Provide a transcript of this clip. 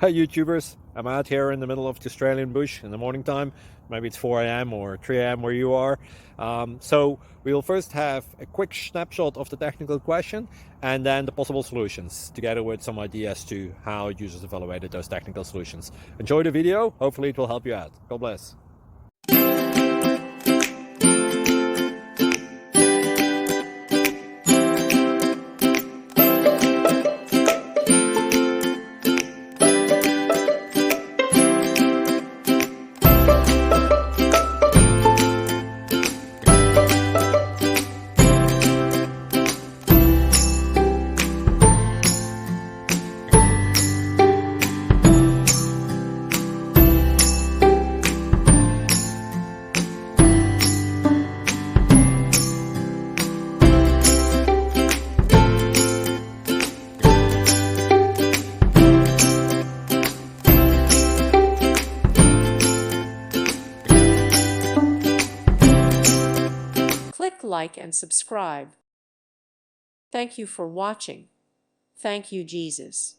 Hi YouTubers, I'm out here in the middle of the Australian bush in the morning time. Maybe it's 4 a.m. or 3 a.m. where you are. So we'll first have a quick snapshot of the technical question and then the possible solutions, together with some ideas to how users evaluated those technical solutions. Enjoy the video, hopefully it will help you out. God bless. Click like and subscribe. Thank you for watching. Thank you, Jesus.